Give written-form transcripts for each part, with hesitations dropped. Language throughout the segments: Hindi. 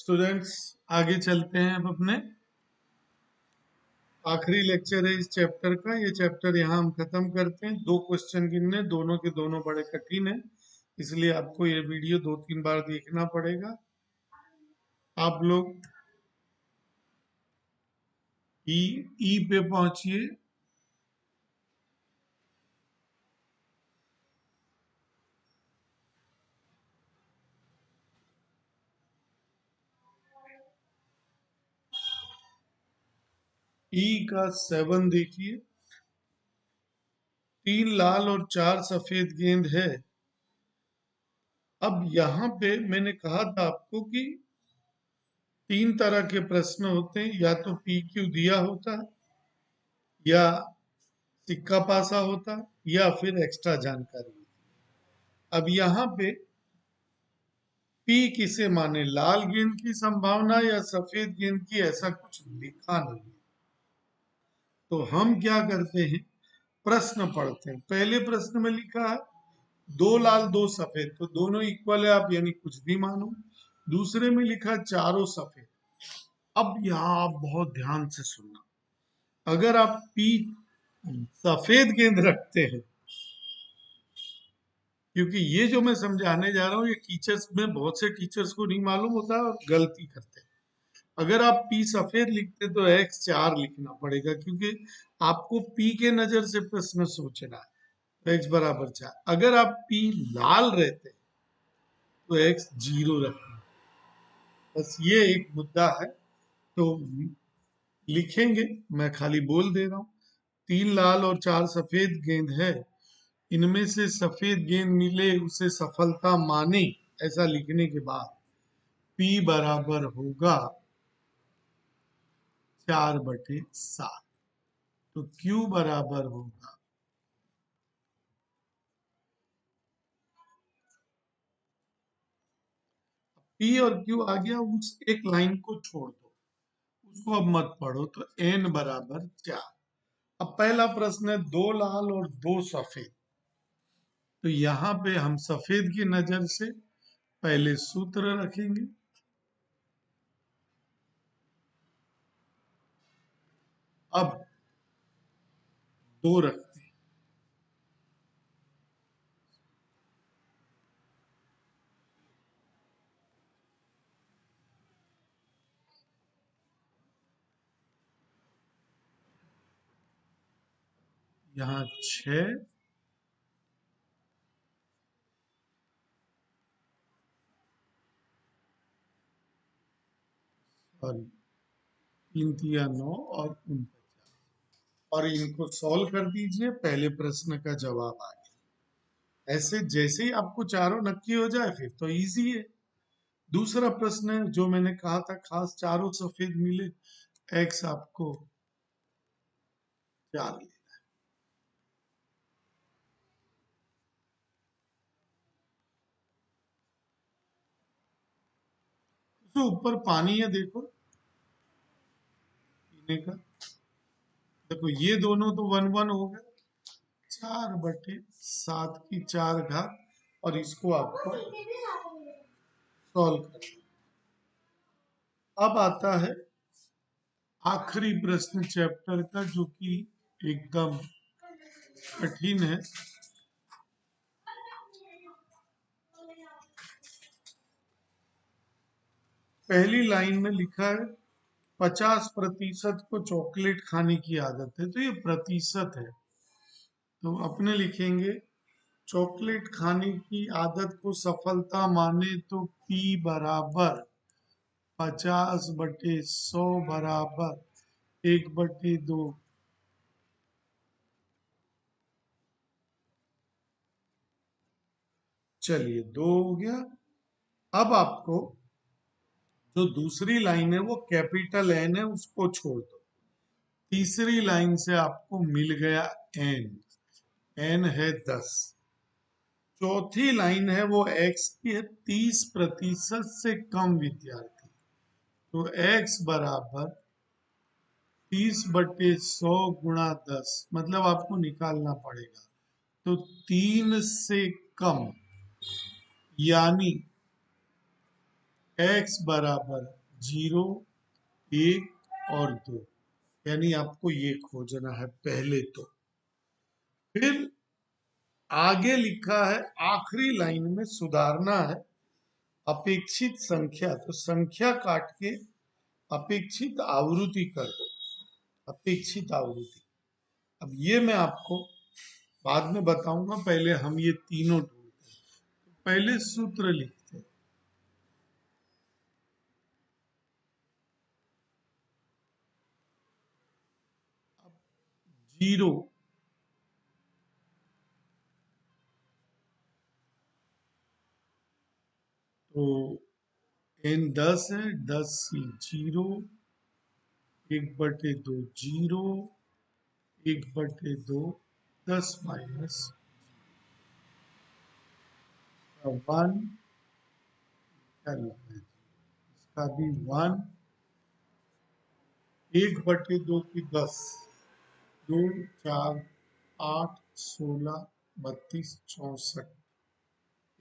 स्टूडेंट्स, आगे चलते हैं। अब अपने आखिरी लेक्चर है इस चैप्टर का। ये चैप्टर यहाँ हम खत्म करते हैं। दो क्वेश्चन गिनने, दोनों के दोनों बड़े कठिन है, इसलिए आपको ये वीडियो 2-3 बार देखना पड़ेगा। आप लोग ई पे पहुंचिए। ई का 7 देखिए। 3 लाल और 4 सफेद गेंद है। अब यहाँ पे मैंने कहा था आपको कि 3 तरह के प्रश्न होते हैं, या तो पी क्यू दिया होता है, या सिक्का पासा होता है, या फिर एक्स्ट्रा जानकारी। अब यहाँ पे पी किसे माने, लाल गेंद की संभावना या सफेद गेंद की, ऐसा कुछ लिखा नहीं है। तो हम क्या करते हैं, प्रश्न पढ़ते हैं। पहले प्रश्न में लिखा है 2 लाल 2 सफेद, तो दोनों इक्वल है आप, यानी कुछ भी मानो। दूसरे में लिखा चारों सफेद। अब यहाँ आप बहुत ध्यान से सुनना, अगर आप पी सफेद गेंद रखते हैं, क्योंकि ये जो मैं समझाने जा रहा हूँ ये टीचर्स में बहुत से टीचर्स को नहीं मालूम होता और गलती करते हैं। अगर आप पी सफेद लिखते तो एक्स 4 लिखना पड़ेगा, क्योंकि आपको पी के नजर से प्रश्न सोचना है। तो एक्स बराबर 4। अगर आप पी लाल रहते तो एक्स 0 रखना। बस ये एक मुद्दा है। तो लिखेंगे, मैं खाली बोल दे रहा हूँ। 3 लाल और 4 सफेद गेंद है, इनमें से सफेद गेंद मिले उसे सफलता माने, ऐसा लिखने के बाद P बराबर होगा 4/7। तो Q बराबर होगा, P और Q आ गया, उस एक लाइन को छोड़ दो, उसको अब मत पढ़ो। तो N बराबर 4। अब पहला प्रश्न है 2 लाल और 2 सफेद। तो यहाँ पे हम सफेद की नजर से पहले सूत्र रखेंगे। अब 2 रखते हैं। यहाँ 6 और 3 तिया 9 और 49, और इनको सॉल्व कर दीजिए, पहले प्रश्न का जवाब आ गया। ऐसे जैसे ही आपको चारों नक्की हो जाए फिर तो इजी है। दूसरा प्रश्न है जो मैंने कहा था खास, चारों सफेद मिले, एक्स आपको 4 ले। तो ऊपर पानी है देखो, पीने का। देखो ये दोनों तो 1-1 हो गए, 4/7 की 4 घात, और इसको आपको सॉल्व करना। अब आता है आखिरी प्रश्न चैप्टर का, जो कि एकदम कठिन है। पहली लाइन में लिखा है 50% को चॉकलेट खाने की आदत है। तो ये प्रतिशत है, तो अपने लिखेंगे चॉकलेट खाने की आदत को सफलता माने तो P बराबर 50/100 बराबर 1/2। चलिए 2 हो गया। अब आपको जो दूसरी लाइन है वो कैपिटल N है, उसको छोड़ दो। तीसरी लाइन से आपको मिल गया N, N है 10। चौथी लाइन है वो x की है, 30% से कम विद्यार्थी। तो x बराबर 30/100 गुणा 10, मतलब आपको निकालना पड़ेगा। तो 3 से कम, यानी x बराबर 0, 1 और 2, यानी आपको ये खोजना है पहले तो। फिर आगे लिखा है, आखिरी लाइन में सुधारना है अपेक्षित संख्या, तो संख्या काट के अपेक्षित आवृत्ति कर दो, अपेक्षित आवृत्ति। अब ये मैं आपको बाद में बताऊंगा, पहले हम ये तीनों ढूंढते हैं। पहले सूत्र लिखते हैं, जीरो तो n 10 है, 10 सी 0, 1/2 जीरो, 1/2 10 माइनस 1, इसका भी 1, 1/2 की 10, 2 4 8 16 32 64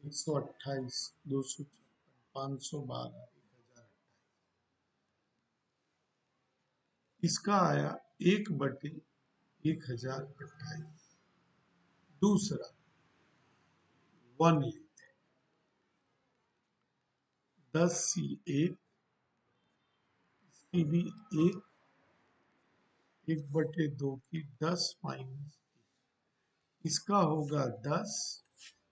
128 256 512 इसका आया 1/1028। दूसरा 1 लेते हैं, 10 सी 1, इसकी भी 1, 1/2 की 10 माइनस, इसका होगा 10,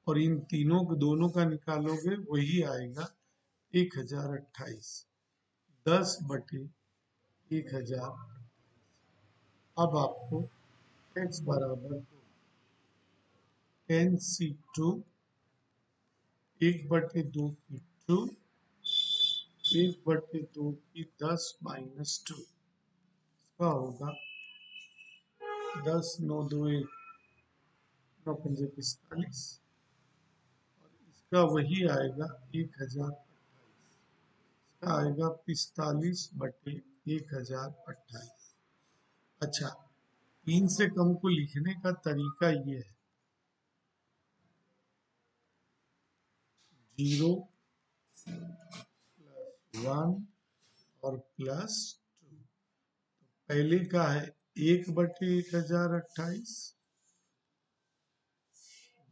और इन तीनों को दोनों का निकालोगे वही आएगा 1028, 10/1000। अब आपको x बराबर 10c2, 1/2 की 2, 1/2 की 10 माइनस 2, इसका होगा 10 9 2 1 9 5 45, और इसका वही आएगा 1000, इसका आएगा 45/1028। अच्छा, 3 से कम को लिखने का तरीका ये है, 0 प्लस 1 और प्लस 2। पहले का है 1/1028,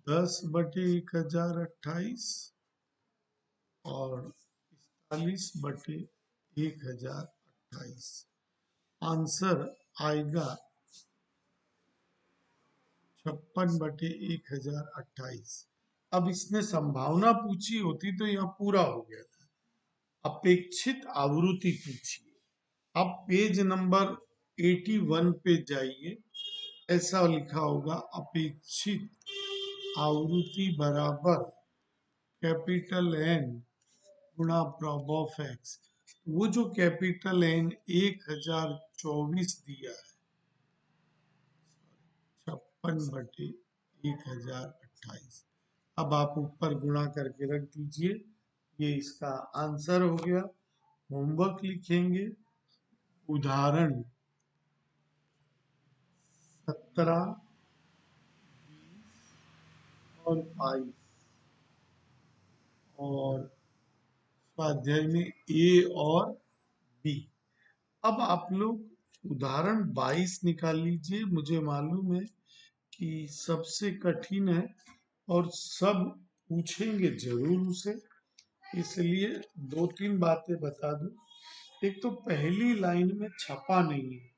10/1028 और 45/1028। आंसर आएगा 56/1028। अब इसने संभावना पूछी होती तो यह पूरा हो गया था, अपेक्षित आवृत्ति पूछिए। अब पेज नंबर 81 पे जाइए, ऐसा लिखा होगा अपेक्षित आवृत्ति बराबर कैपिटल N गुणा प्रॉब ऑफ एक्स। वो जो कैपिटल N 1024 दिया है, 56/1028। अब आप ऊपर गुणा करके रख दीजिए, ये इसका आंसर हो गया। होमवर्क लिखेंगे, उदाहरण 17, 20 और 22, और स्वाध्याय में ए और बी। अब आप लोग उदाहरण 22 निकाल लीजिए, मुझे मालूम है कि सबसे कठिन है और सब पूछेंगे जरूर उसे, इसलिए 2-3 बातें बता दूं। एक तो पहली लाइन में छपा नहीं है,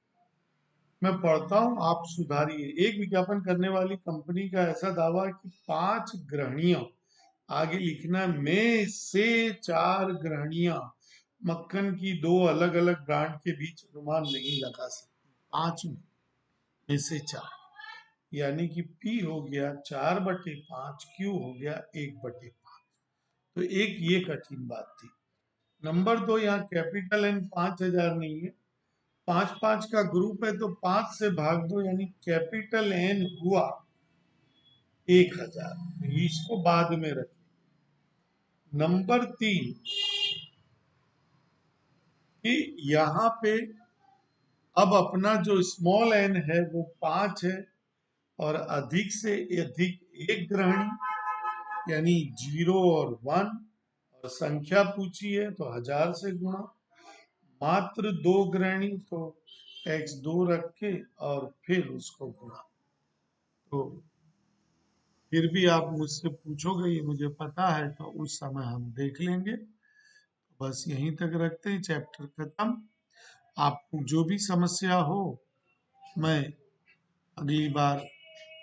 मैं पढ़ता हूं, आप सुधारिए। एक विज्ञापन करने वाली कंपनी का ऐसा दावा है कि 5 गृहणियों, आगे लिखना है में से 4 गृहणियां मक्खन की 2 अलग अलग ब्रांड के बीच अनुमान नहीं लगा सकती। 5 में से 4, यानी कि P हो गया 4/5, Q हो गया 1/5। तो एक ये कठिन बात थी। नंबर 2, यहाँ कैपिटल N 5000 नहीं है, 5-5 का ग्रुप है तो 5 से भाग दो, यानी कैपिटल N हुआ 1000, इसको बाद में रखें। नंबर 3 कि यहाँ पे अब अपना जो स्मॉल n है वो 5 है, और अधिक से अधिक एक ग्रहणी, यानी 0 और 1, और संख्या पूछी है तो 1000 से गुणा, मात्र 2 ग्रहणी तो x 2 रख के और फिर उसको गुणा। तो फिर भी आप मुझसे पूछोगे, ये मुझे पता है, तो उस समय हम देख लेंगे। बस यहीं तक रखते हैं, चैप्टर खत्म। आपको जो भी समस्या हो, मैं अगली बार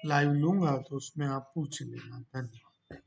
लाइव लूंगा तो उसमें आप पूछ लेना। धन्यवाद।